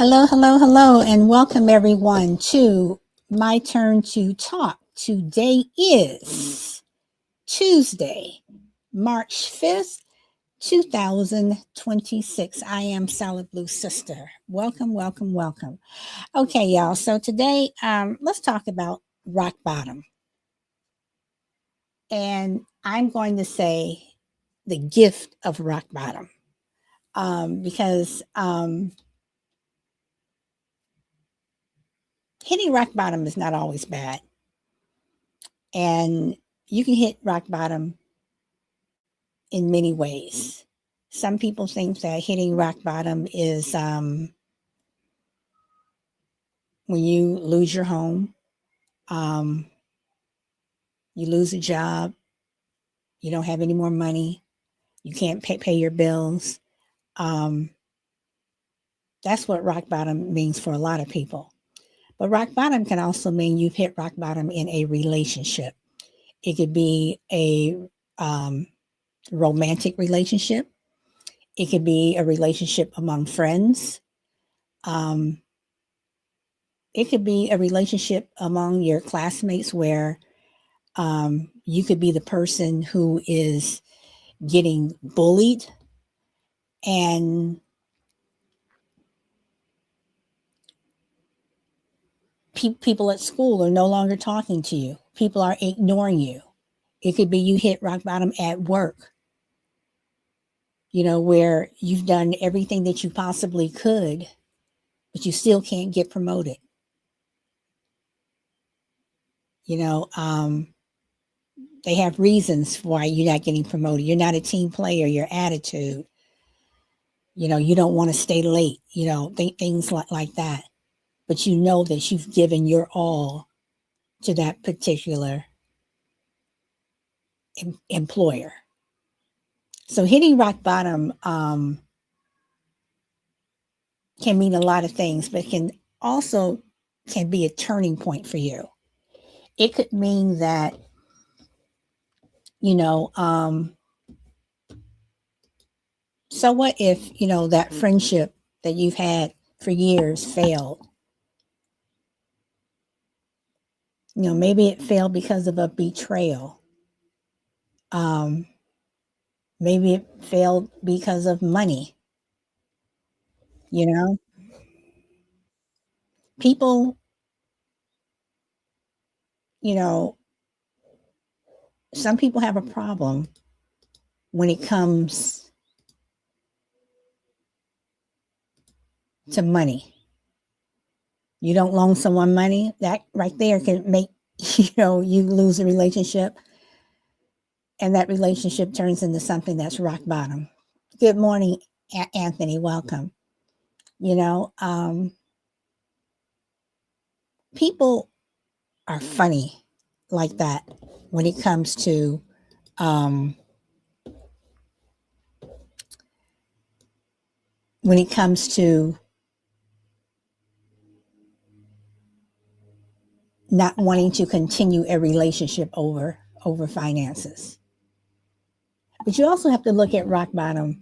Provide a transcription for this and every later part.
Hello, hello, hello, and welcome everyone to My Turn to Talk. Today is Tuesday, March 5th, 2026. I am Solid Blue Sister. Welcome, welcome, welcome. Okay, y'all. So today, let's talk about rock bottom. And I'm going to say the gift of rock bottom because hitting rock bottom is not always bad. And you can hit rock bottom in many ways. Some people think that hitting rock bottom is when you lose your home, um, you lose a job, you don't have any more money, you can't pay your bills. Um, that's what rock bottom means for a lot of people. But rock bottom can also mean you've hit rock bottom in a relationship. It could be a um, romantic relationship. It could be a relationship among friends. Um, it could be a relationship among your classmates where you could be the person who is getting bullied and people at school are no longer talking to you. People are ignoring you. It could be you hit rock bottom at work, where you've done everything that you possibly could, but you still can't get promoted. You know, um, they have reasons why you're not getting promoted. You're not a team player, your attitude, you don't want to stay late, things like that. But you know that you've given your all to that particular employer. So hitting rock bottom can mean a lot of things, but can be a turning point for you. It could mean that, you know, um, so what if, that friendship that you've had for years failed? Maybe it failed because of a betrayal. Um, Maybe it failed because of money. You know, people, you know, some people have a problem when it comes to money. You don't loan someone money, that right there can make, you lose a relationship and that relationship turns into something that's rock bottom. Good morning, Anthony. Welcome. You know, um, People are funny like that when it comes to um, when it comes to not wanting to continue a relationship over finances. But you also have to look at rock bottom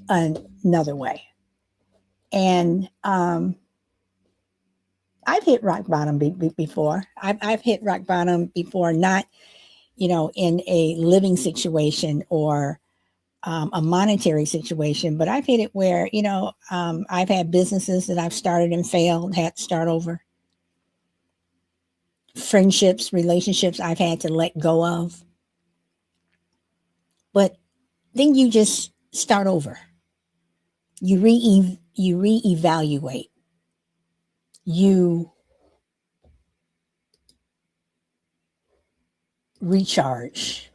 another way. And I've hit rock bottom before. I've hit rock bottom before, not in a living situation or a monetary situation, but I've hit it where I've had businesses that I've started and failed, had to start over. Friendships, relationships I've had to let go of. But then you just start over. You reevaluate. You recharge.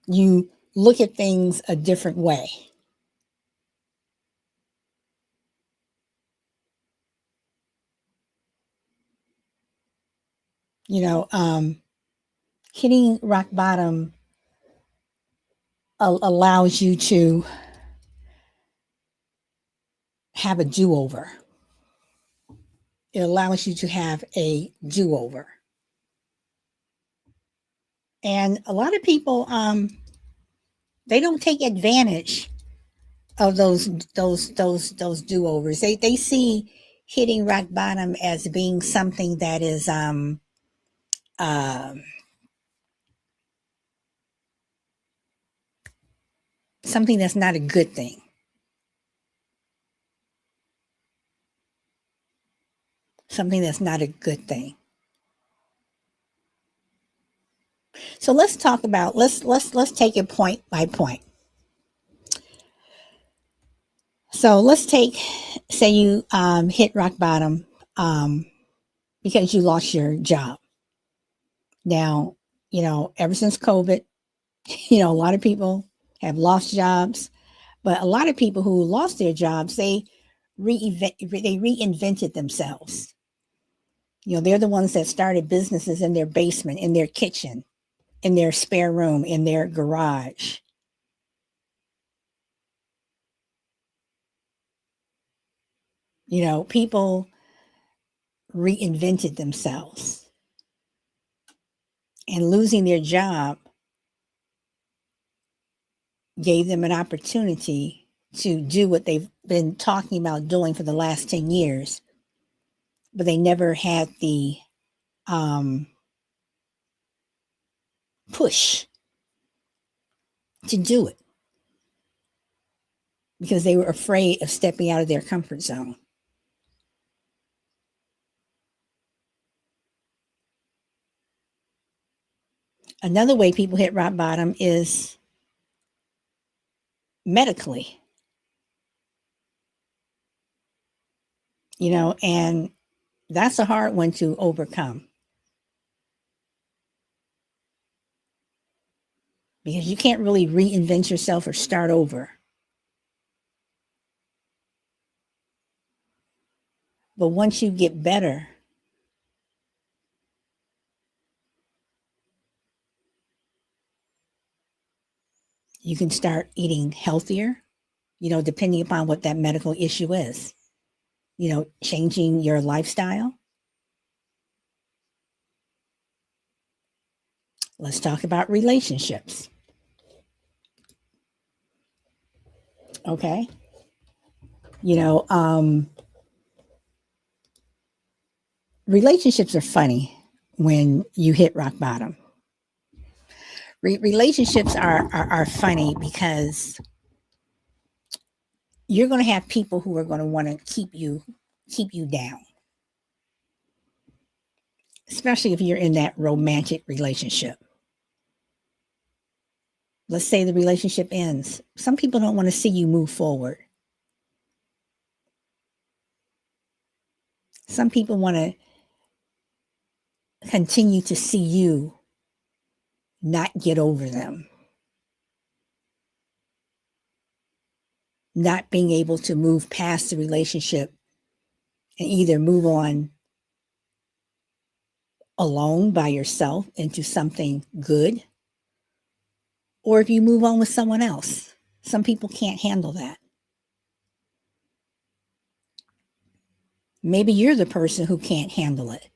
You look at things a different way. You know, um, Hitting rock bottom allows you to have a do over. It allows you to have a do over. And a lot of people, they don't take advantage of those do-overs. They see hitting rock bottom as being something that is uh, something that's not a good thing. Something that's not a good thing. So let's talk about let's take it point by point. So let's take, say you hit rock bottom because you lost your job. Now, ever since COVID, a lot of people have lost jobs, but a lot of people who lost their jobs, they reinvented themselves. They're the ones that started businesses in their basement, in their kitchen, in their spare room, in their garage. People reinvented themselves, and losing their job gave them an opportunity to do what they've been talking about doing for the last 10 years, but they never had the push to do it because they were afraid of stepping out of their comfort zone. Another way people hit rock bottom is medically, and that's a hard one to overcome because you can't really reinvent yourself or start over. But once you get better, you can start eating healthier, depending upon what that medical issue is, changing your lifestyle. Let's talk about relationships. Okay. Relationships are funny when you hit rock bottom. Relationships are funny because you're going to have people who are going to want to keep you down, especially if you're in that romantic relationship. Let's say the relationship ends. Some people don't want to see you move forward. Some people want to continue to see you not get over them, not being able to move past the relationship and either move on alone by yourself into something good, or if you move on with someone else. Some people can't handle that. Maybe you're the person who can't handle it.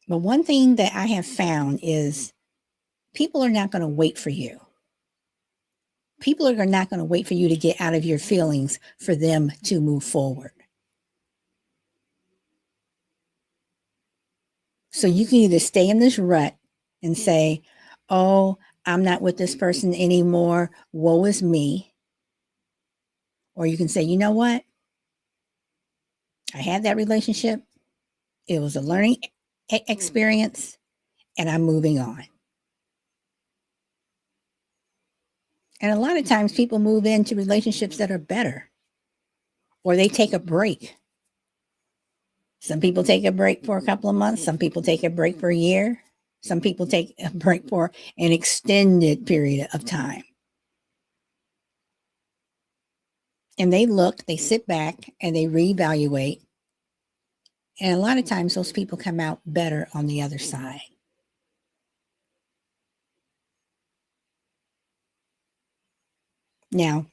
But one thing that I have found is people are not going to wait for you. People are not going to wait for you to get out of your feelings for them to move forward. So you can either stay in this rut and say, oh, I'm not with this person anymore. Woe is me. Or you can say, you know what? I had that relationship. It was a learning experience and I'm moving on. And a lot of times people move into relationships that are better, or they take a break. Some people take a break for a couple of months. Some people take a break for a year. Some people take a break for an extended period of time. And they sit back and they reevaluate. And a lot of times those people come out better on the other side. Now,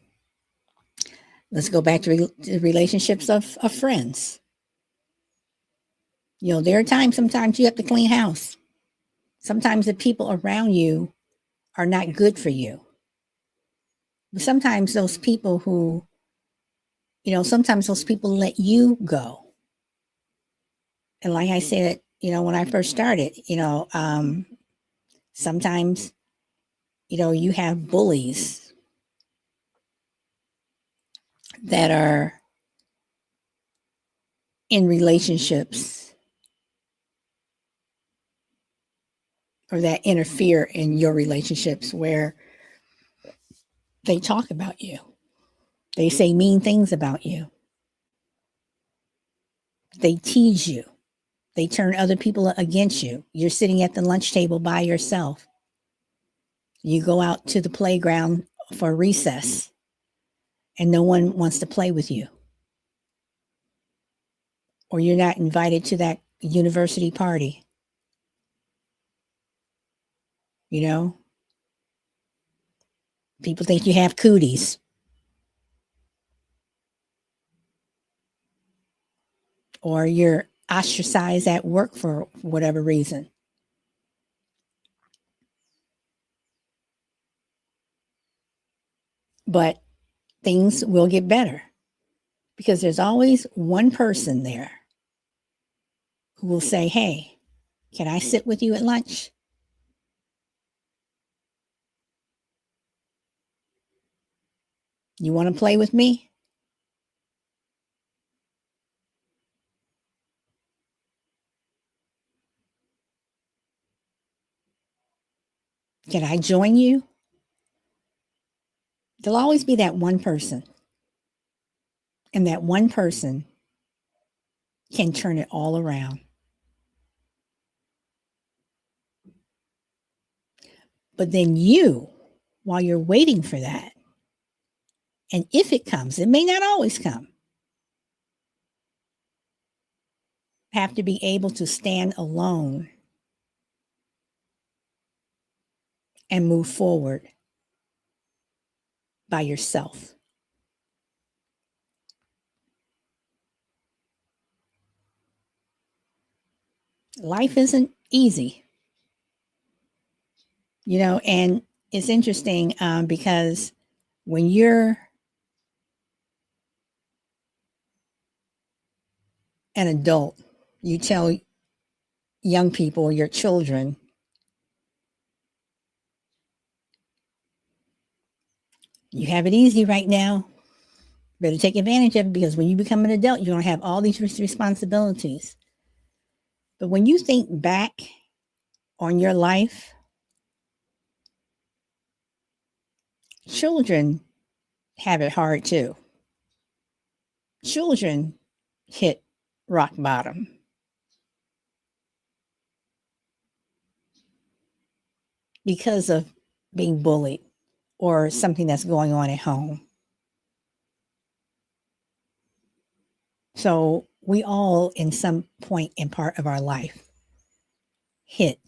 let's go back to relationships of friends. There are times, sometimes you have to clean house. Sometimes the people around you are not good for you. But sometimes those people who, sometimes those people let you go. And like I said, when I first started, sometimes, you have bullies that are in relationships or that interfere in your relationships where they talk about you. They say mean things about you. They tease you. They turn other people against you. You're sitting at the lunch table by yourself. You go out to the playground for recess and no one wants to play with you. Or you're not invited to that university party. You know, people think you have cooties. Or you're ostracized at work for whatever reason. But things will get better because there's always one person there who will say, hey, can I sit with you at lunch? You want to play with me? Can I join you? There'll always be that one person. And that one person can turn it all around. But then you, while you're waiting for that, and if it comes, it may not always come, have to be able to stand alone and move forward by yourself. Life isn't easy, and it's interesting because when you're an adult, you tell young people, your children, you have it easy right now. Better take advantage of it because when you become an adult, you're going to have all these responsibilities. But when you think back on your life, children have it hard too. Children hit rock bottom. Because of being bullied or something that's going on at home. So we all, in some point and part of our life, hit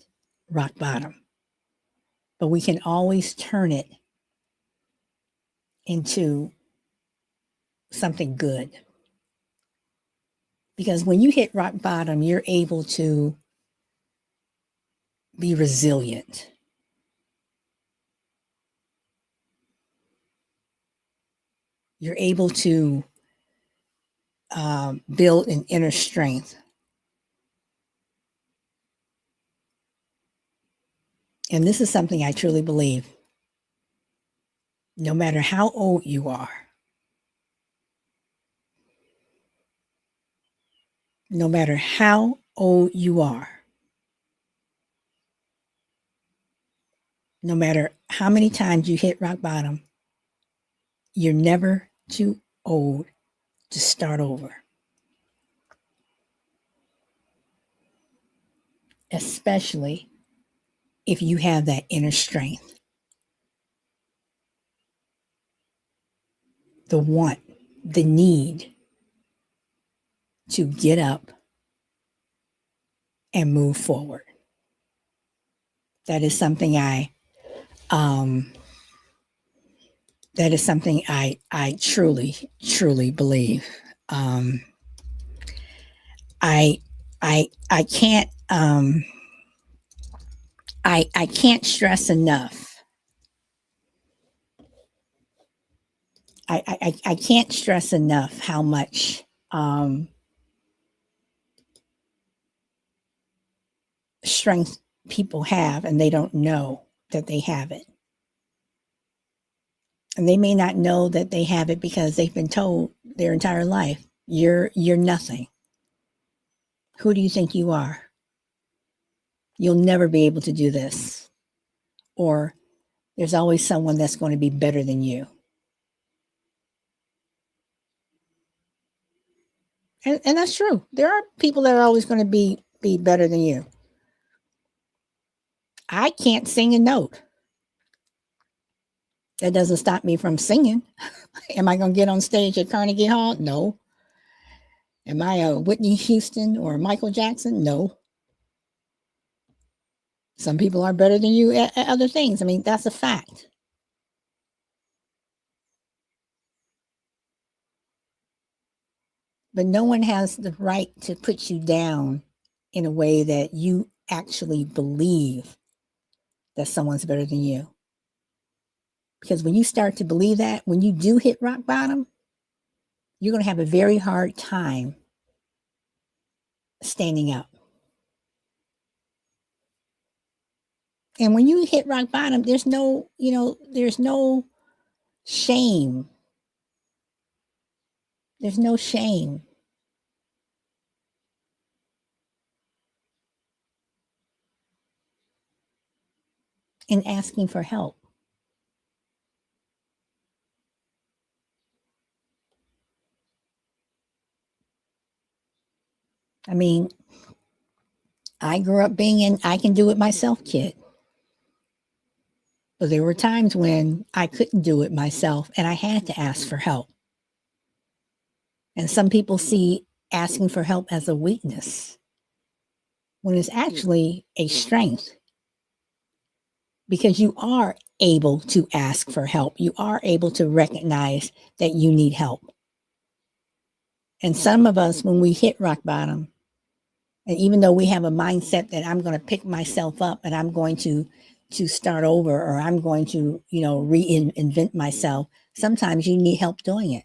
rock bottom. But we can always turn it into something good. Because when you hit rock bottom, you're able to be resilient. You're able to build an inner strength. And this is something I truly believe. No matter how old you are, no matter how old you are, no matter how many times you hit rock bottom, you're never too old to start over. Especially if you have that inner strength, the want, the need to get up and move forward. That is something I truly believe. I can't stress enough I can't stress enough how much strength people have, and they don't know that they have it. And they may not know that they have it because they've been told their entire life, you're nothing. Who do you think you are? You'll never be able to do this. Or there's always someone that's going to be better than you. And that's true. There are people that are always going to be better than you. I can't sing a note. That doesn't stop me from singing. Am I going to get on stage at Carnegie Hall? No. Am I a Whitney Houston or Michael Jackson? No. Some people are better than you at other things. I mean, that's a fact. But no one has the right to put you down in a way that you actually believe that someone's better than you. Because when you start to believe that, when you do hit rock bottom, you're going to have a very hard time standing up. And when you hit rock bottom, there's no shame. There's no shame in asking for help. I mean, I grew up being an I can do it myself kid. But there were times when I couldn't do it myself and I had to ask for help. And some people see asking for help as a weakness when it's actually a strength, because you are able to ask for help. You are able to recognize that you need help. And some of us, when we hit rock bottom, and even though we have a mindset that I'm going to pick myself up and I'm going to start over, or I'm going to, reinvent myself, sometimes you need help doing it.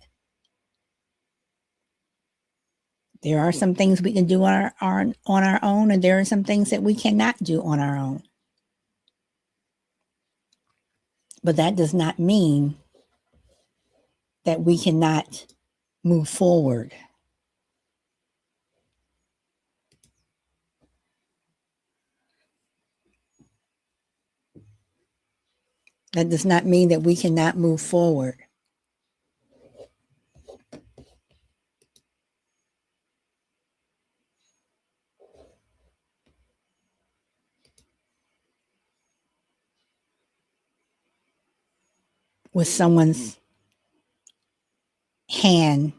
There are some things we can do on our own, and there are some things that we cannot do on our own. But that does not mean that we cannot move forward. That does not mean that we cannot move forward. With someone's hand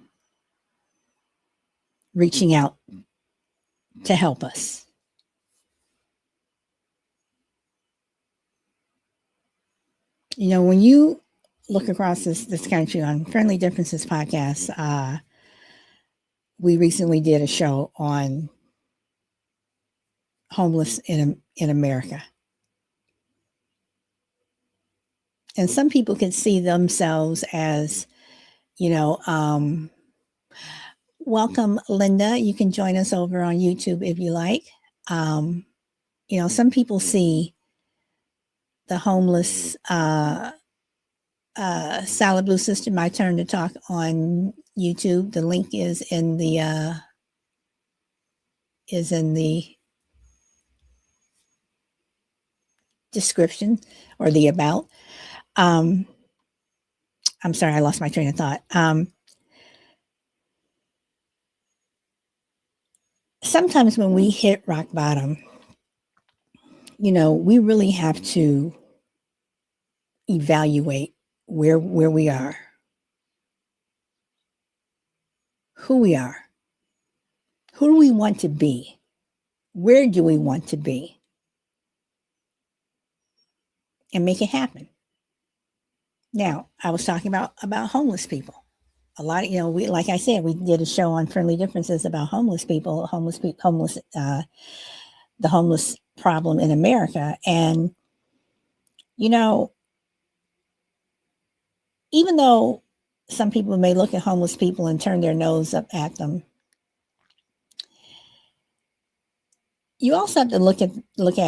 reaching out to help us. When you look across this country on Friendly Differences podcast, we recently did a show on homeless in America. And some people can see themselves as, welcome, Linda. You can join us over on YouTube if you like. Some people see the homeless Salad Blue Sister, My Turn to Talk on YouTube. The link is in the description or the about. I'm sorry, I lost my train of thought. Sometimes when we hit rock bottom, we really have to evaluate where we are, who we are, who do we want to be, where do we want to be, and make it happen. Now, I was talking about homeless people. A lot of, we, like I said, we did a show on Friendly Differences about homeless people, the homeless problem in America. And, even though some people may look at homeless people and turn their nose up at them. You also have to look at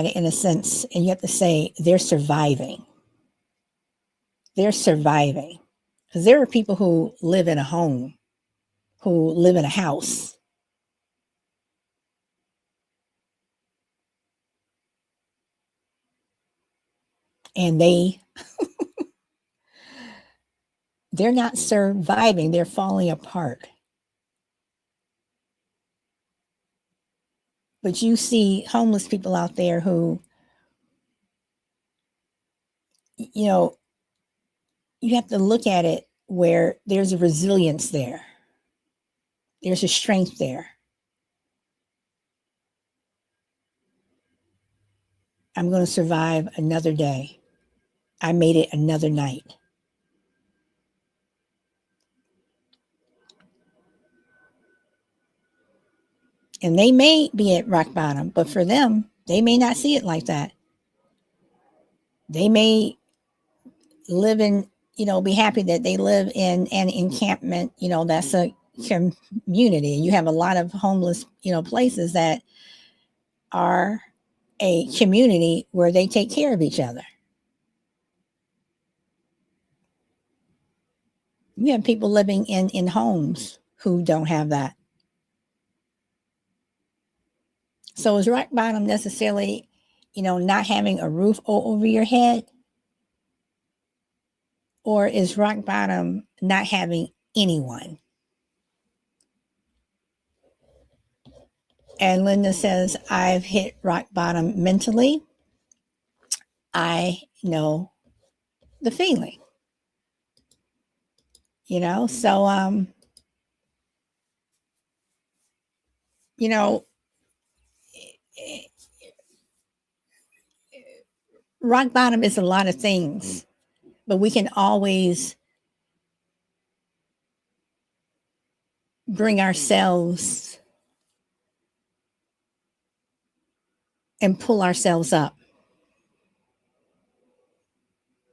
it in a sense, and you have to say they're surviving. They're surviving. Because there are people who live in a home, who live in a house, and they're not surviving, they're falling apart. But you see homeless people out there who, you know, you have to look at it where there's a resilience there. There's a strength there. I'm going to survive another day. I made it another night. And they may be at rock bottom, but for them, they may not see it like that. They may live in, be happy that they live in an encampment, that's a community. You have a lot of homeless, places that are a community where they take care of each other. You have people living in homes who don't have that. So is rock bottom necessarily, not having a roof over your head? Or is rock bottom not having anyone? And Linda says, I've hit rock bottom mentally. I know the feeling, So, you know, rock bottom is a lot of things, but we can always bring ourselves and pull ourselves up.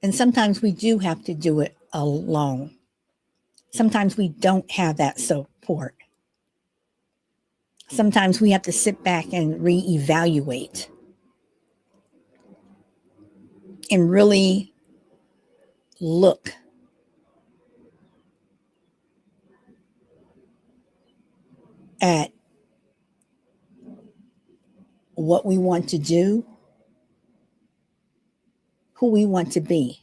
And sometimes we do have to do it alone. Sometimes we don't have that support. Sometimes we have to sit back and reevaluate and really look at what we want to do, who we want to be,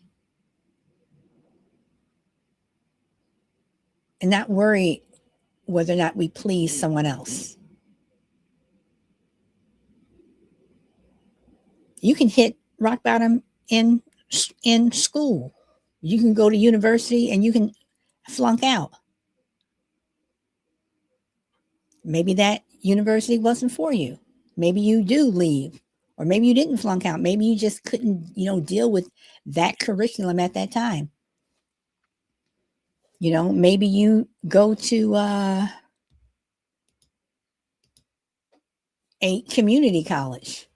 and not worry whether or not we please someone else. You can hit rock bottom in school. You can go to university and you can flunk out. Maybe that university wasn't for you. Maybe you do leave, or maybe you didn't flunk out. Maybe you just couldn't, deal with that curriculum at that time. Maybe you go to a community college.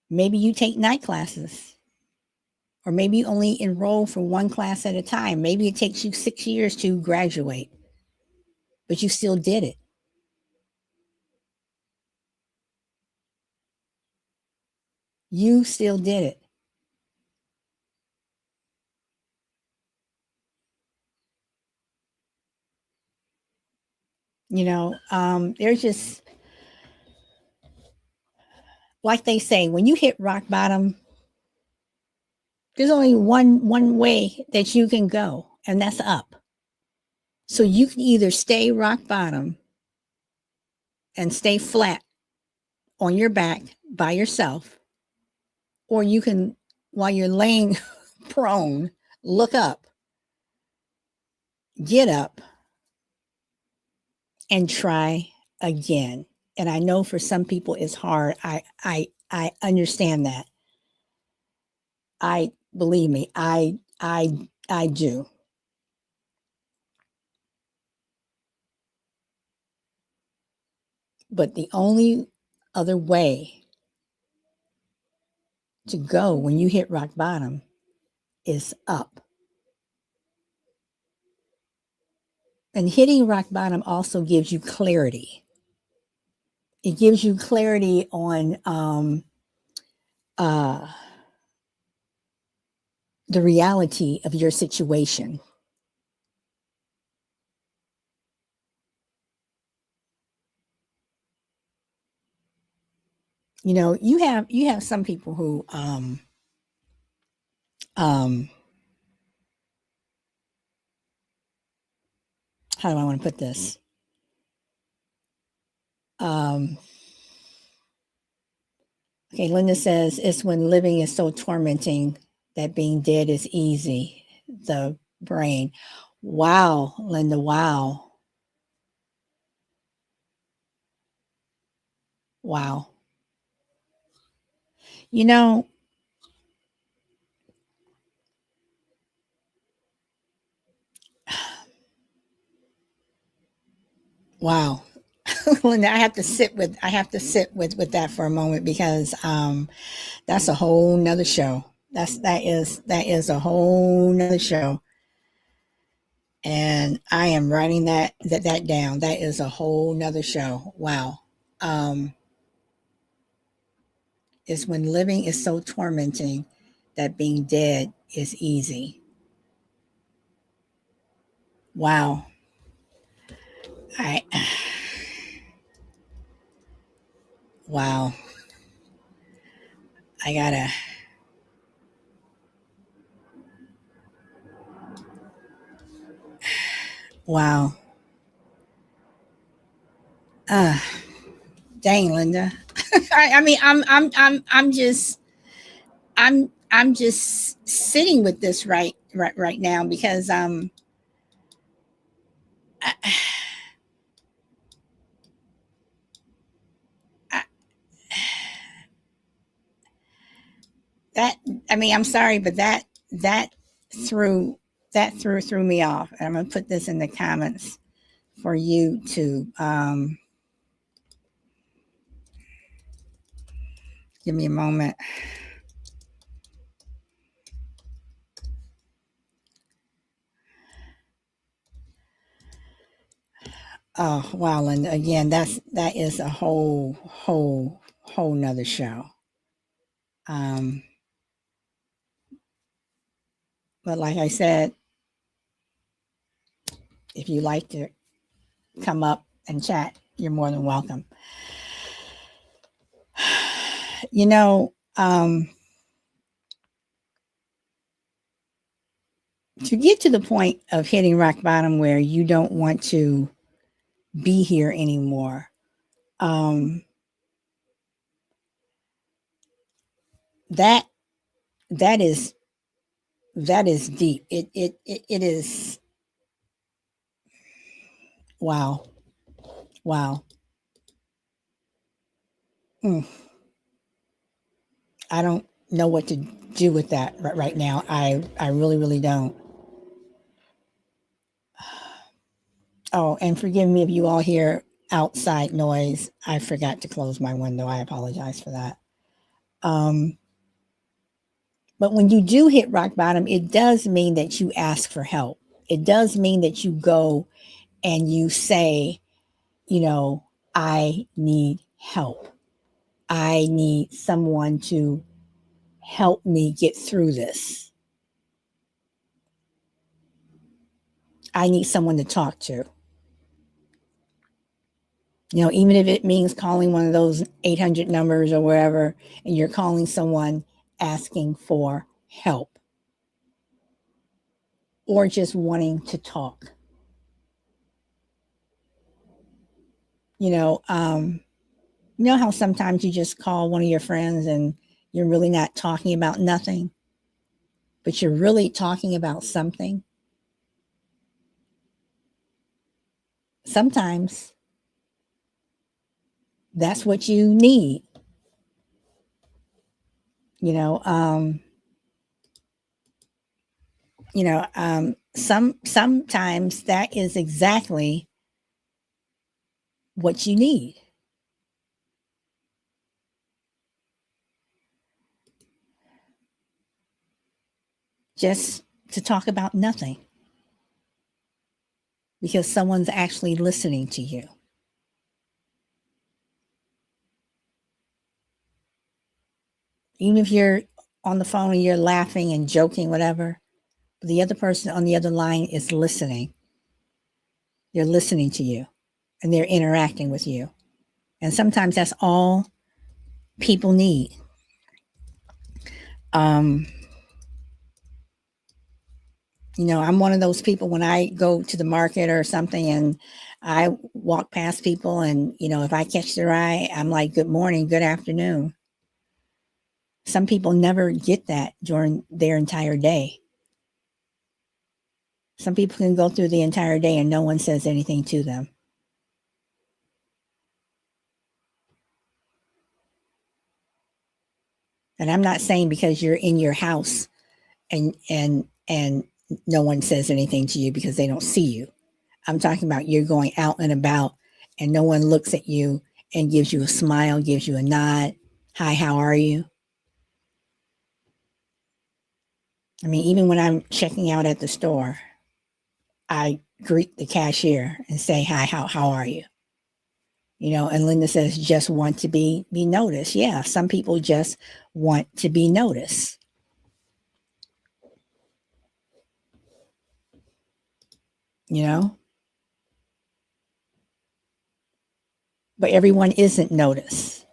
Maybe you take night classes, or maybe you only enroll for one class at a time. Maybe it takes you 6 years to graduate, but you still did it. You still did it. There's just, like they say, when you hit rock bottom, there's only one way that you can go, and that's up. So you can either stay rock bottom and stay flat on your back by yourself, or you can, while you're laying prone, look up, get up, and try again. And I know for some people it's hard. I understand that. I believe me, I do. But the only other way to go when you hit rock bottom is up. And hitting rock bottom also gives you clarity. It gives you clarity on uh, the reality of your situation. You know, you have some people who um how do I want to put this? Um okay, Linda says it's when living is so tormenting that being dead is easy. The brain. Wow, Linda, wow. Wow. You know, wow. Linda, I have to sit with that for a moment because that's a whole nother show. That is a whole nother show. And I am writing that down. That is a whole nother show. Wow. Um, is when living is so tormenting that being dead is easy. Wow. I wow. I gotta wow. Uh dang, Linda. I mean I'm just sitting with this right now because I, I, that I mean I'm sorry, but that threw threw me off. And I'm gonna put this in the comments for you to give me a moment. Oh wow, Linda. Again, that is a whole nother show. Um, but like I said, if you like to come up and chat, you're more than welcome. You know, to get to the point of hitting rock bottom where you don't want to be here anymore, um, that that is that is deep. It is wow, wow. Mm, I don't know what to do with that right now. I really don't. Oh, and forgive me if you all hear outside noise. I forgot to close my window. I apologize for that. Um, but when you do hit rock bottom, it does mean that you ask for help. It does mean that you go and you say, you know, I need help. I need someone to help me get through this. I need someone to talk to. You know, even if it means calling one of those 800 numbers or wherever, and you're calling someone asking for help or just wanting to talk. You know, you know how sometimes you just call one of your friends and you're really not talking about nothing, but you're really talking about something. Sometimes that's what you need. You know, sometimes that is exactly what you need. Just to talk about nothing. because someone's actually listening to you. Even if you're on the phone and you're laughing and joking, whatever, the other person on the other line is listening. They're listening to you and they're interacting with you. And sometimes that's all people need. Um, I'm one of those people when I go to the market or something and I walk past people and, if I catch their eye, I'm like, good morning, good afternoon. Some people never get that during their entire day. Some people can go through the entire day and no one says anything to them. And I'm not saying because you're in your house and no one says anything to you because they don't see you. I'm talking about you're going out and about and no one looks at you and gives you a smile, gives you a nod. Hi, how are you? I mean, even when I'm checking out at the store, I greet the cashier and say, hi, how are you? And Linda says, just want to be noticed. Yeah, some people just want to be noticed. you know, but everyone isn't noticed.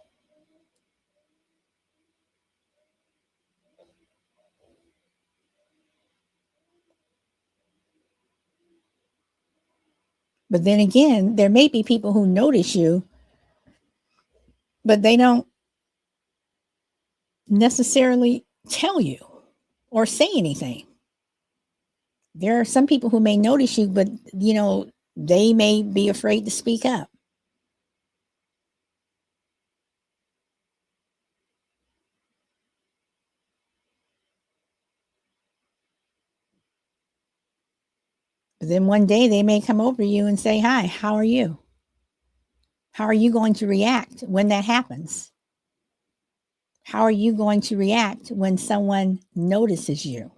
But then again, there may be people who notice you, but they don't necessarily tell you or say anything. There are some people who may notice you, but they may be afraid to speak up. But then one day they may come over to you and say, hi, how are you? How are you going to react when that happens? How are you going to react when someone notices you?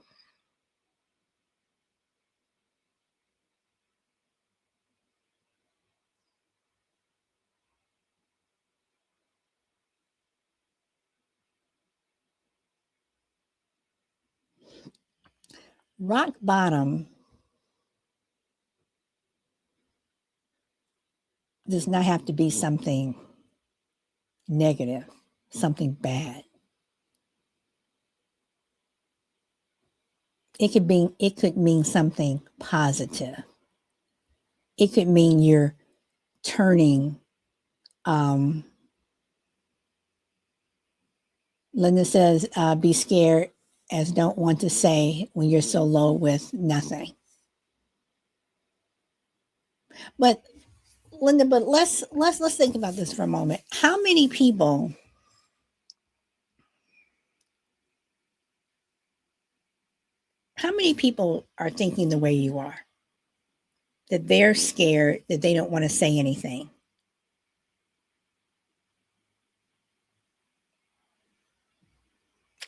Rock bottom does not have to be something negative, something bad. It could mean something positive. It could mean you're turning. um Linda says, be scared as don't want to say when you're so low with nothing. But Linda, but let's think about this for a moment. How many people are thinking the way you are? That they're scared, that they don't want to say anything.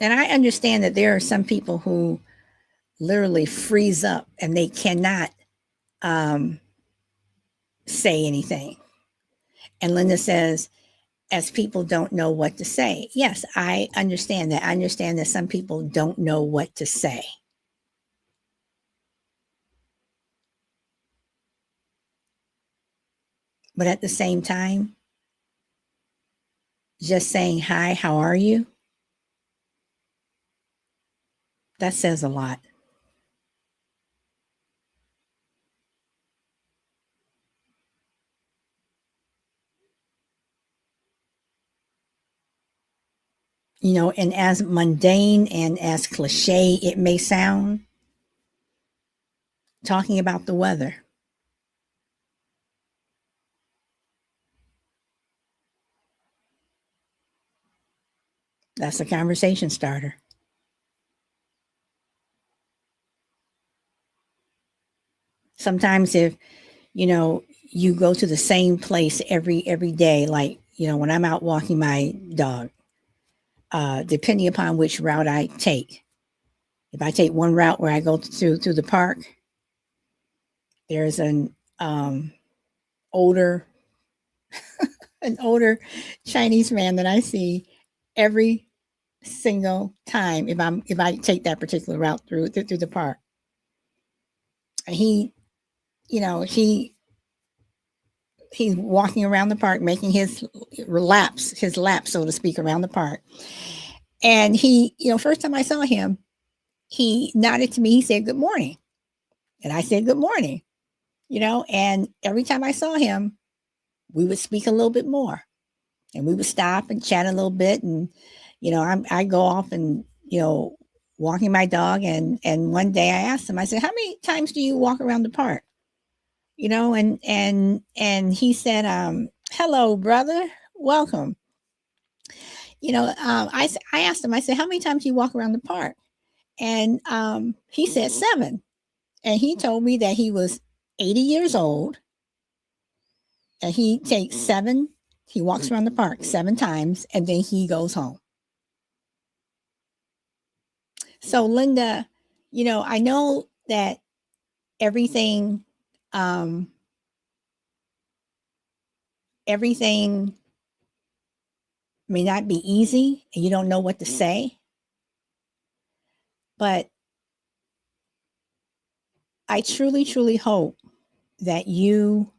And I understand that there are some people who literally freeze up and they cannot um, say anything. And Linda says, as people don't know what to say. Yes, I understand that. I understand that some people don't know what to say. But at the same time, just saying, hi, how are you? That says a lot. And as mundane and as cliche it may sound, talking about the weather, that's a conversation starter. Sometimes if, you go to the same place every day, like, when I'm out walking my dog, depending upon which route I take. If I take one route where I go through the park, there's um, older, an older Chinese man that I see every single time if I take that particular route through the park. And he, you know, he's walking around the park making his laps, so to speak, around the park. And he, first time I saw him, he nodded to me. He said, "Good morning." And I said, "Good morning." And every time I saw him, we would speak a little bit more and we would stop and chat a little bit. And, I go off and, walking my dog. And one day I asked him, I said, "How many times do you walk around the park?" And he said, "Hello, brother. Welcome." I asked him, I said, "How many times do you walk around the park?" And he said 7. And he told me that he was 80 years old and he walks around the park 7 times and then he goes home. So, Linda, I know that everything, um, everything may not be easy and you don't know what to say, but I truly, truly hope that you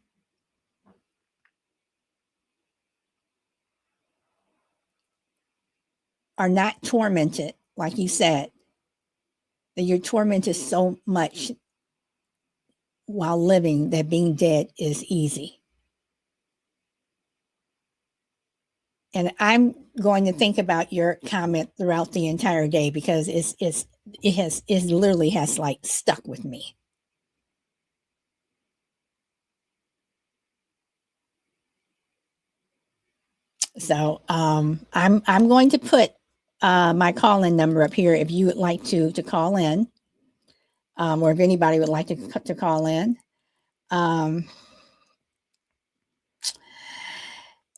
are not tormented, like you said, that you're tormented so much while living that being dead is easy. And I'm going to think about your comment throughout the entire day because it literally has like stuck with me. So I'm going to put my call in number up here if you would like to call in, or if anybody would like to call in. Um,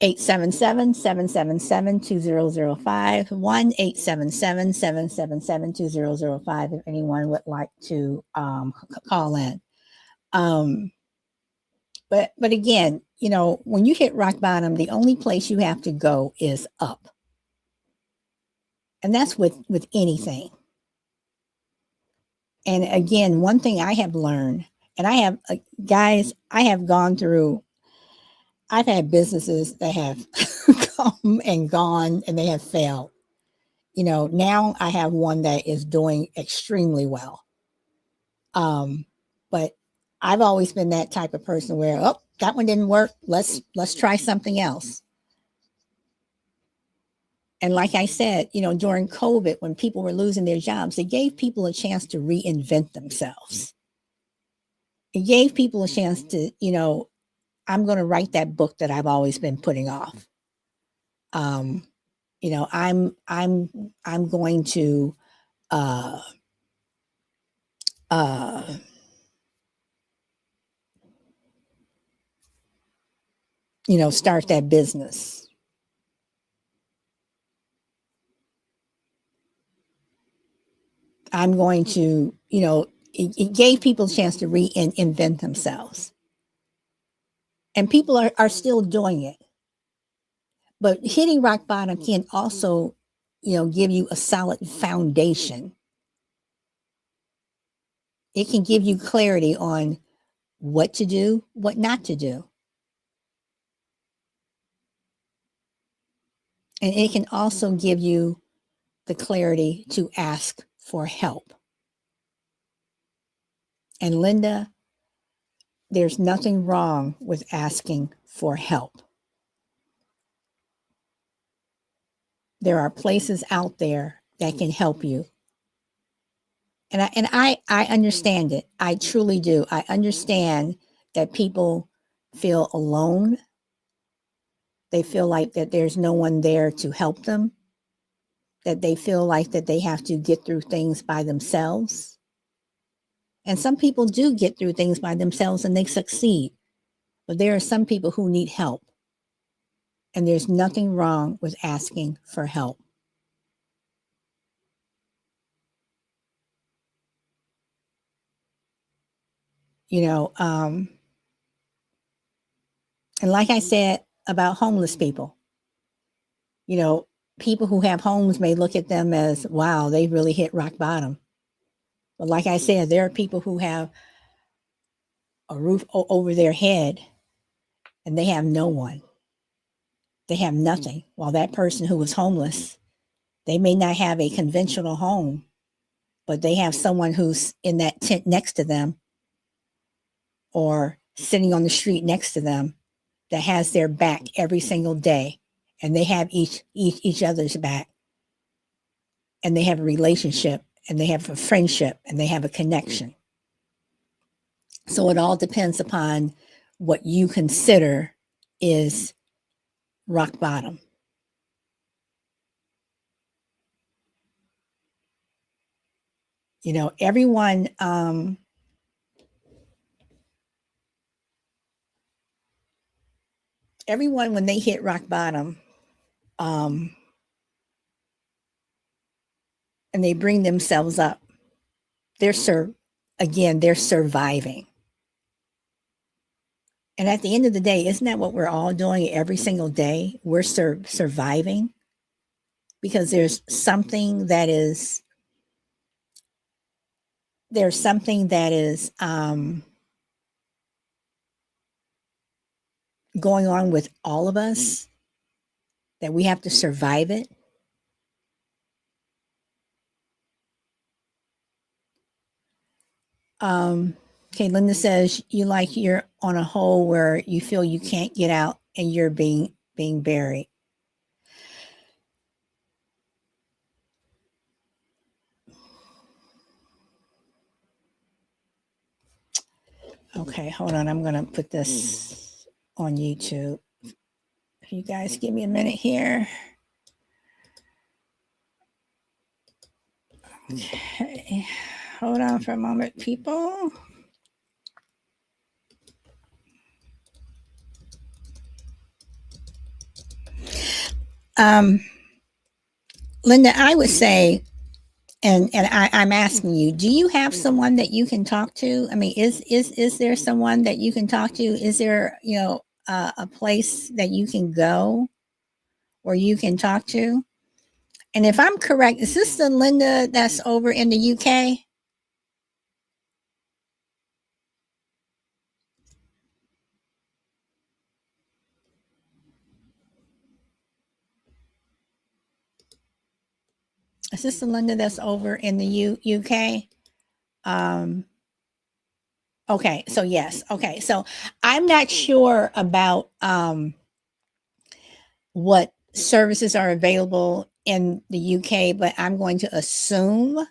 877-777-2005, 1-877-777-2005, if anyone would like to call in. But again, when you hit rock bottom, the only place you have to go is up. And that's with anything. And again, one thing I have learned, and I have guys, I have gone through, I've had businesses that have come and gone and they have failed. Now I have one that is doing extremely well. But I've always been that type of person where, oh, that one didn't work. Let's try something else. And like I said, during COVID, when people were losing their jobs, it gave people a chance to reinvent themselves. It gave people a chance to, I'm going to write that book that I've always been putting off. Um, I'm going to uh, uh, start that business. I'm going to, it gave people a chance to reinvent themselves. And people are still doing it. But hitting rock bottom can also, give you a solid foundation. It can give you clarity on what to do, what not to do. And it can also give you the clarity to ask for help. And Linda, there's nothing wrong with asking for help. There are places out there that can help you. And I understand it. I truly do. I understand that people feel alone. They feel like that there's no one there to help them, that they feel like that they have to get through things by themselves. And some people do get through things by themselves and they succeed. But there are some people who need help. And there's nothing wrong with asking for help. You know, um, And like I said about homeless people, you know, people who have homes may look at them as, wow, they really hit rock bottom. But like I said, there are people who have a roof over their head and they have no one. They have nothing. While that person who was homeless, they may not have a conventional home, but they have someone who's in that tent next to them or sitting on the street next to them that has their back every single day, and they have each other's back, and they have a relationship, and they have a friendship, and they have a connection. So it all depends upon what you consider is rock bottom. You know, everyone when they hit rock bottom, um, and they bring themselves up, they're again, they're surviving. And at the end of the day, isn't that what we're all doing every single day? We're surviving because there's something that is going on with all of us that we have to survive it. Okay, Linda says you're on a hole where you feel you can't get out and you're being buried. Okay, hold on. I'm gonna put this on YouTube. If you guys give me a minute here. Okay, hold on for a moment, people. Linda, I would say, and I'm asking you, do you have someone that you can talk to? I mean, is there someone that you can talk to? Is there, a place that you can go or you can talk to? And if I'm correct, is this the Linda that's over in the UK? Is this the Linda that's over in the UK? Um, okay, so yes. Okay, so I'm not sure about what services are available in the UK, but I'm going to assume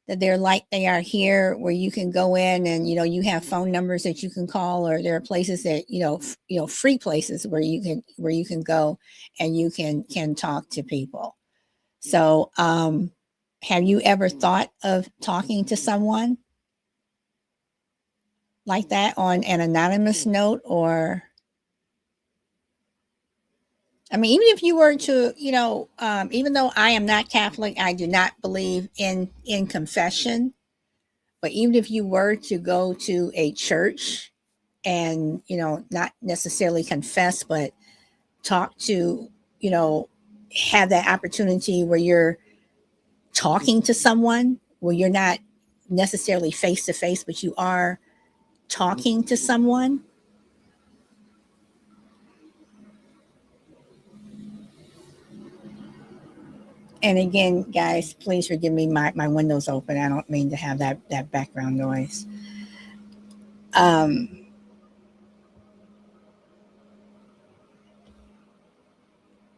that they're like they are here, where you can go in and you have phone numbers that you can call, or there are places that free places where you can go and you can talk to people. So, have you ever thought of talking to someone like that on an anonymous note? Or, I mean, even if you were to, even though I am not Catholic, I do not believe in confession. But even if you were to go to a church and, not necessarily confess, but talk to, you know, have that opportunity where you're talking to someone, where you're not necessarily face to face, but you are talking to someone. And again, guys, please forgive me. My window's open. I don't mean to have that background noise. Um,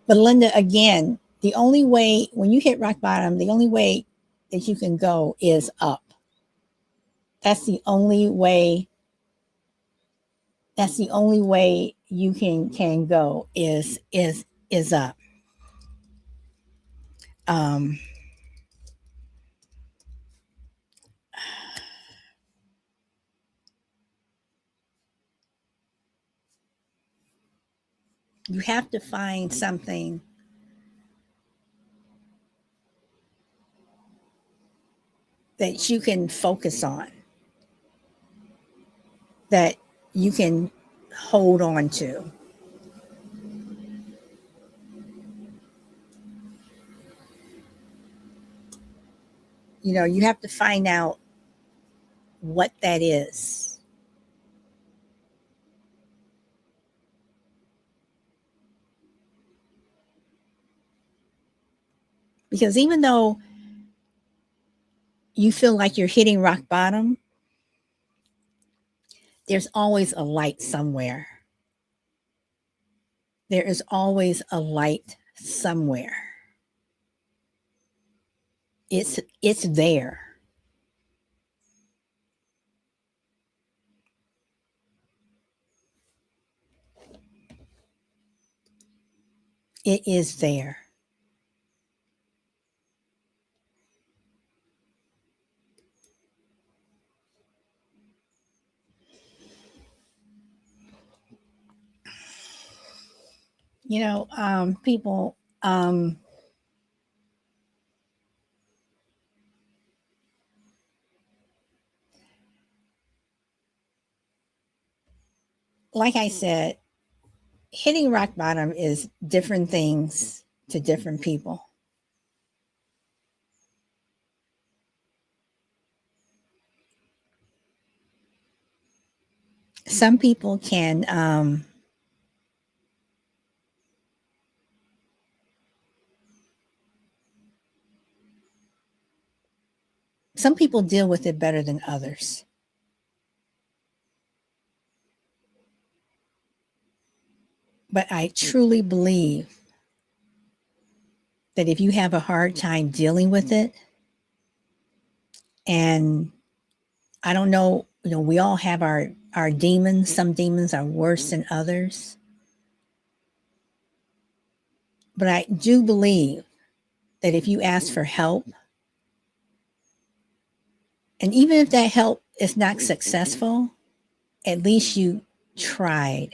but Linda, again, the only way when you hit rock bottom, the only way that you can go is up. That's the only way. That's the only way you can go is up. Um, you have to find something that you can focus on, that you can hold on to. you have to find out what that is. Because even though you feel like you're hitting rock bottom, there's always a light somewhere. There is always a light somewhere. It's there. It is there. People, like I said, hitting rock bottom is different things to different people. Some people can, some people deal with it better than others. But I truly believe that if you have a hard time dealing with it, and I don't know, we all have our demons. Some demons are worse than others. But I do believe that if you ask for help, and even if that help is not successful, at least you tried.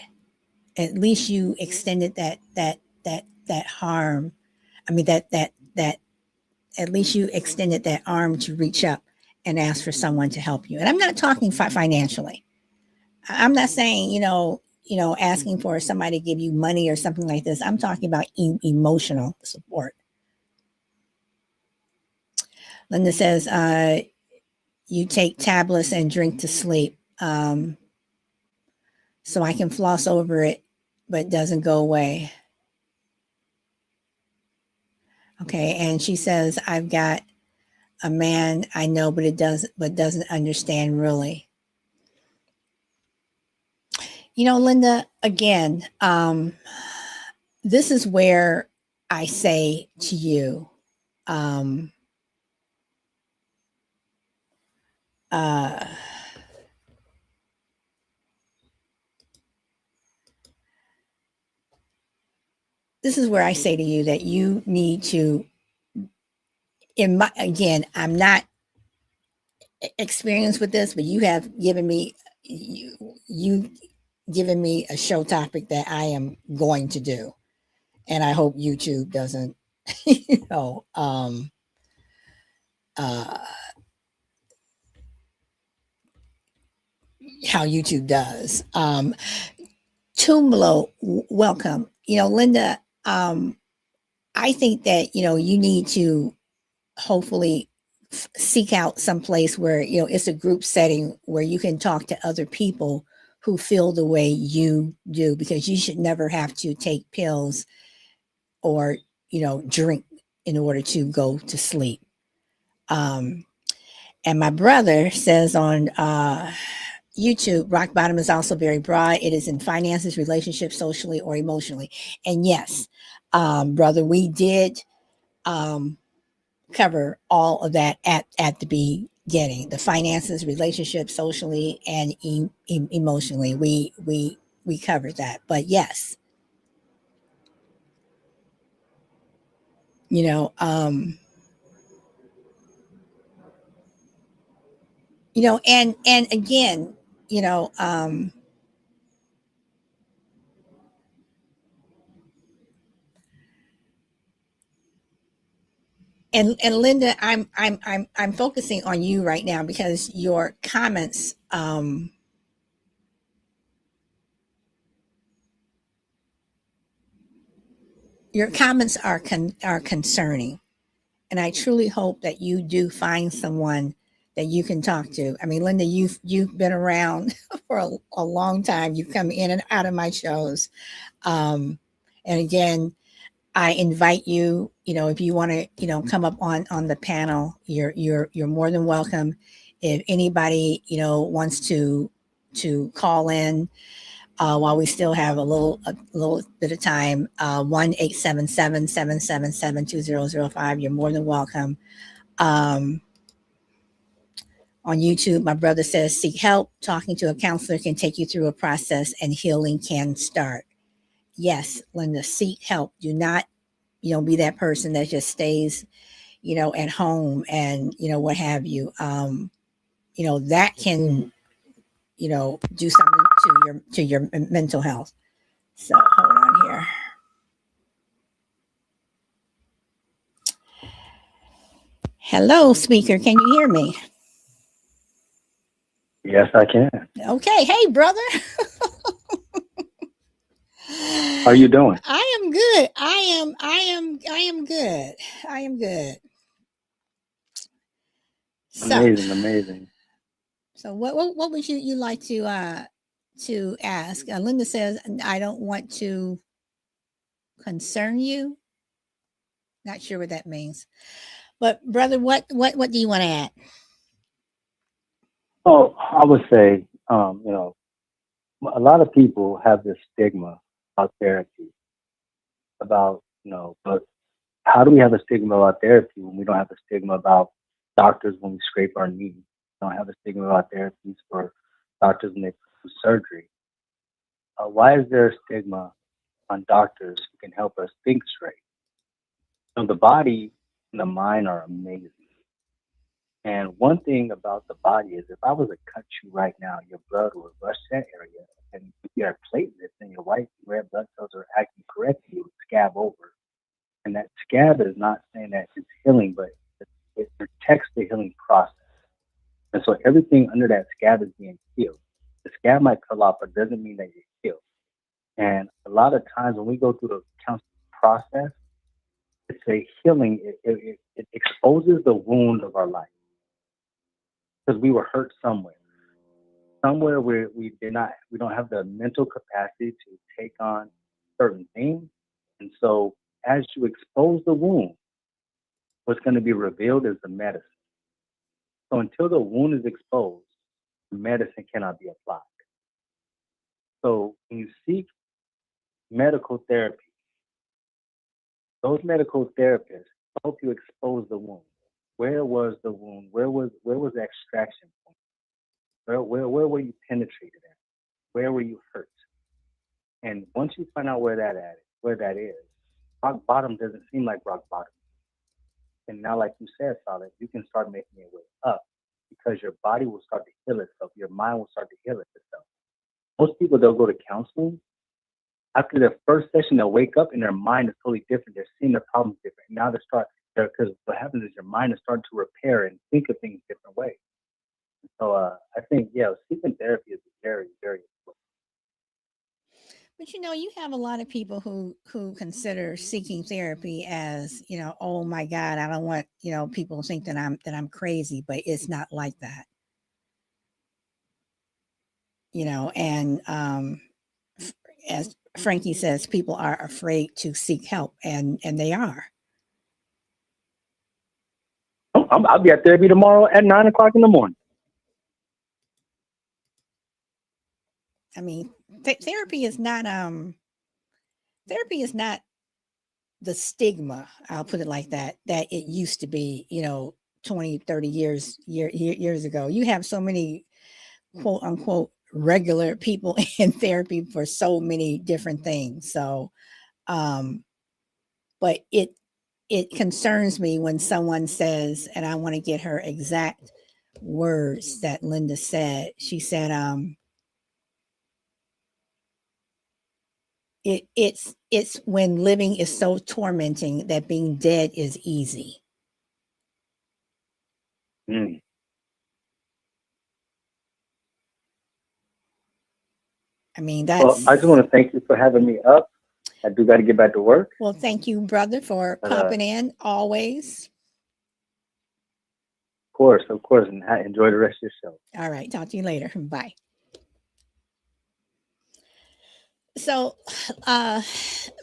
At least you extended that harm. I mean that at least you extended that arm to reach up and ask for someone to help you. And I'm not talking financially. I'm not saying, asking for somebody to give you money or something like this. I'm talking about emotional support. Linda says, you take tablets and drink to sleep. So I can floss over it, but it doesn't go away. Okay. And she says, I've got a man I know, but doesn't understand really. Linda, again, this is where I say to you, um, uh, this is where I say to you that you need to, again, I'm not experienced with this, but you have given me, you given me a show topic that I am going to do. And I hope YouTube doesn't, you know, uh, how YouTube does. Tumlo, welcome. Linda, I think that, you need to hopefully seek out some place where, it's a group setting where you can talk to other people who feel the way you do, because you should never have to take pills or, drink in order to go to sleep. And my brother says on YouTube, rock bottom is also very broad. It is in finances, relationships, socially, or emotionally. And yes, brother, we did cover all of that at the beginning: the finances, relationships, socially, and emotionally. We covered that. But yes, you know, um, and again, you know, um, and Linda, I'm focusing on you right now because your comments are concerning, And I truly hope that you do find someone that you can talk to. I mean, Linda, you've been around for a long time. You come in and out of my shows. And again, I invite you, if you want to, come up on the panel, you're more than welcome. If anybody, wants to call in, while we still have a little bit of time, 1-877-777-2005. You're more than welcome. Um, on YouTube, my brother says, seek help. Talking to a counselor can take you through a process and healing can start. Yes, Linda, seek help. Do not, be that person that just stays, at home and, what have you. That can, do something to your mental health. So hold on here. Hello, speaker. Can you hear me? Yes, I can. Okay. Hey, brother. How are you doing? I am good. I am good. I am good. So, Amazing, amazing. so what would you like to ask? Linda says, I don't want to concern you. Not sure what that means. But brother, what do you want to add? Oh, I would say, a lot of people have this stigma about therapy, but how do we have a stigma about therapy when we don't have a stigma about doctors when we scrape our knee? We don't have a stigma about therapies for doctors when they do surgery. Why is there a stigma on doctors who can help us think straight? So the body and the mind are amazing. And one thing about the body is if I was to cut you right now, your blood would rush that area. And if you have platelets and your white and red blood cells are acting correctly, it would scab over. And that scab is not saying that it's healing, but it protects the healing process. And so everything under that scab is being healed. The scab might cut off, but doesn't mean that you're healed. And a lot of times when we go through the counseling process, it's a healing. It exposes the wound of our life because we were hurt somewhere where we don't have the mental capacity to take on certain things. And so as you expose the wound, what's going to be revealed is the medicine. So until the wound is exposed, the medicine cannot be applied. So when you seek medical therapy, those medical therapists help you expose the wound. Where was the wound? Where was the extraction point? Where were you penetrated at? Where were you hurt? And once you find out where that is, rock bottom doesn't seem like rock bottom. And now, like you said, Solid, you can start making your way up because your body will start to heal itself. Your mind will start to heal itself. Most people, they'll go to counseling. After their first session, they'll wake up and their mind is totally different. They're seeing their problems different. Now because what happens is your mind is starting to repair and think of things different ways. So I think, seeking therapy is very, very important. But you have a lot of people who consider seeking therapy as, oh my God, I don't want, people to think that I'm crazy, but it's not like that. And as Frankie says, people are afraid to seek help, and they are. I'll be at therapy tomorrow at 9 o'clock in the morning. I mean, therapy is not the stigma, I'll put it like that it used to be, 20, 30 years ago. You have so many quote unquote regular people in therapy for so many different things. So, but it concerns me when someone says, and I want to get her exact words that Linda said. She said, it's when living is so tormenting that being dead is easy. Mm. I mean, Well, I just want to thank you for having me up. I do got to get back to work. Well, thank you, brother, for popping in always. Of course, and enjoy the rest of your show. All right. Talk to you later. Bye. So, uh,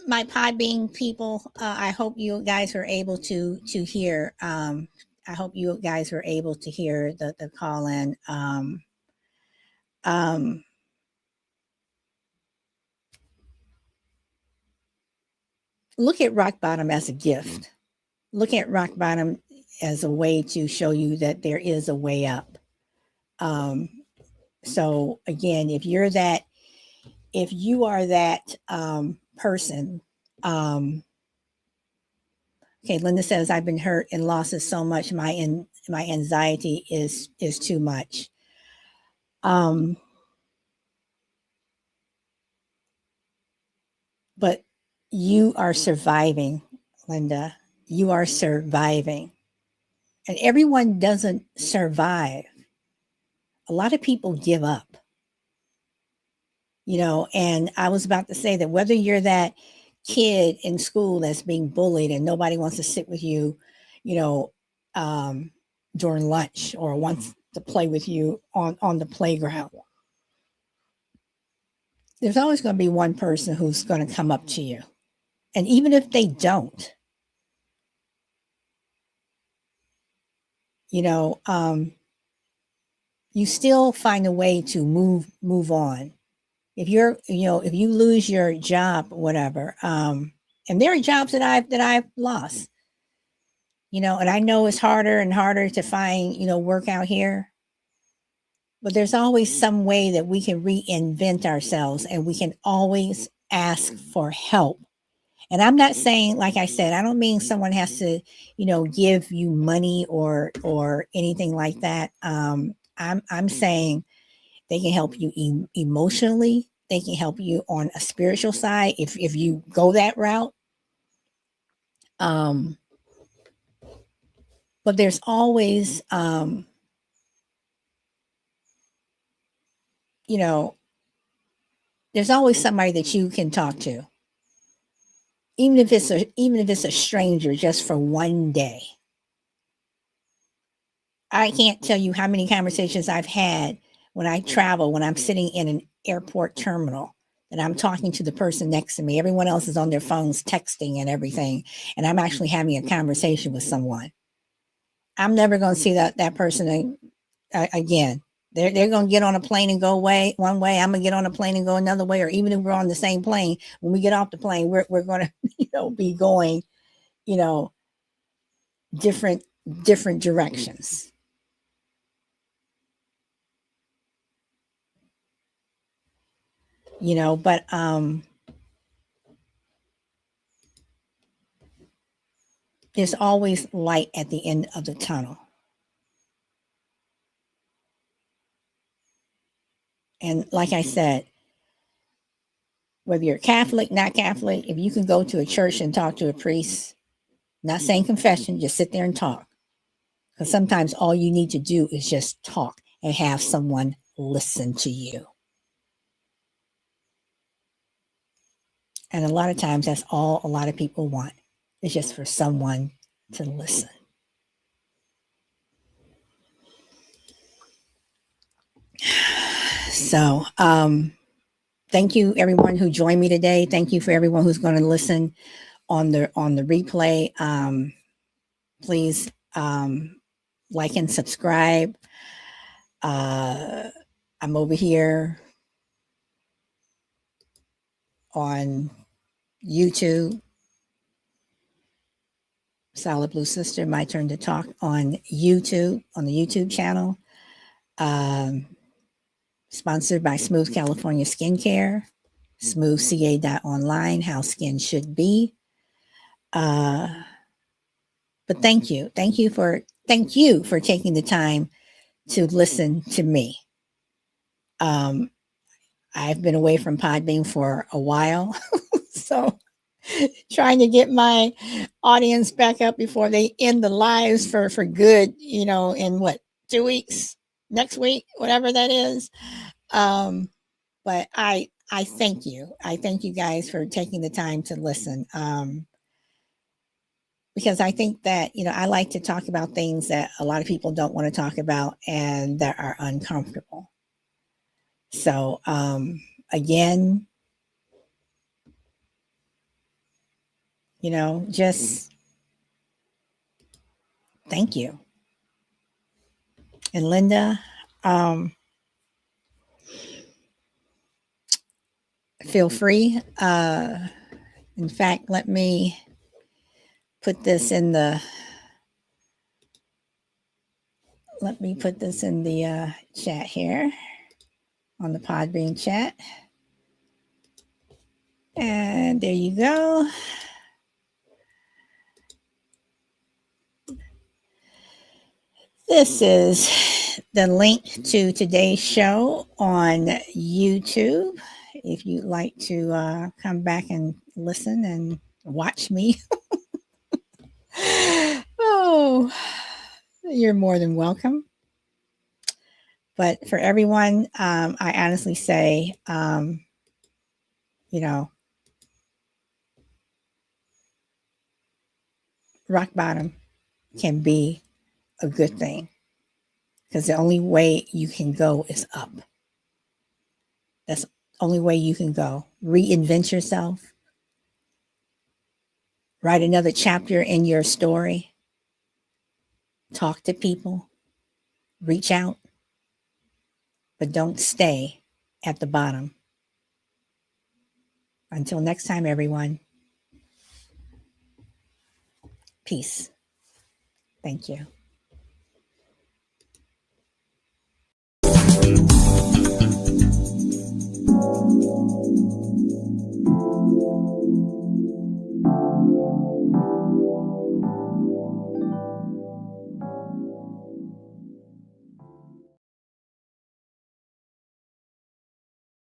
my Podbean people, I hope you guys were able to hear. I hope you guys were able to hear the call in. Um, Look at rock bottom as a gift. Look at rock bottom as a way to show you that there is a way up. Um, so again, if you are that person, um, okay, Linda says I've been hurt and losses so much. My anxiety is too much. Um, but you are surviving, Linda. You are surviving, and everyone doesn't survive. A lot of people give up, and I was about to say that whether you're that kid in school that's being bullied and nobody wants to sit with you, you know, um, during lunch or wants to play with you on the playground, there's always going to be one person who's going to come up to you. And even if they don't, you know, um, you still find a way to move on. If you lose your job, whatever, and there are jobs that I've lost, and I know it's harder and harder to find, work out here, but there's always some way that we can reinvent ourselves and we can always ask for help. And I'm not saying, like I said, I don't mean someone has to, give you money or anything like that. I'm saying they can help you emotionally. They can help you on a spiritual side if you go that route. Um, but you know, there's always somebody that you can talk to, even if it's a stranger, just for one day. I can't tell you how many conversations I've had when I travel, when I'm sitting in an airport terminal, and I'm talking to the person next to me. Everyone else is on their phones texting and everything, and I'm actually having a conversation with someone. I'm never going to see that person again. They're going to get on a plane and go away one way. I'm going to get on a plane and go another way. Or even if we're on the same plane, when we get off the plane, we're going to be going you know different different directions. But there's always light at the end of the tunnel. And like I said, whether you're Catholic, not Catholic, if you can go to a church and talk to a priest, not saying confession, just sit there and talk. Because sometimes all you need to do is just talk and have someone listen to you. And a lot of times that's all a lot of people want, is just for someone to listen. So, thank you everyone who joined me today. Thank you for everyone who's going to listen on the replay. Please like and subscribe. I'm over here on YouTube. Solid Blue Sister, My Turn to Talk on YouTube, on the YouTube channel. Sponsored by Smooth California Skincare, smoothca.online, how skin should be. But thank you. Thank you for taking the time to listen to me. I've been away from Podbean for a while. So trying to get my audience back up before they end the lives for good, in what, 2 weeks, next week, whatever that is. But I thank you. I thank you guys for taking the time to listen. because I think that, I like to talk about things that a lot of people don't want to talk about and that are uncomfortable. So, again, just thank you. And Linda, um, feel free. In fact, let me put this in the chat here on the Podbean chat. And there you go. This is the link to today's show on YouTube. If you'd like to come back and listen and watch me, oh, you're more than welcome. But for everyone, I honestly say, rock bottom can be a good thing because the only way you can go is up. That's the only way you can go. Reinvent yourself, write another chapter in your story, talk to people, reach out, but don't stay at the bottom. Until next time, everyone, peace. Thank you.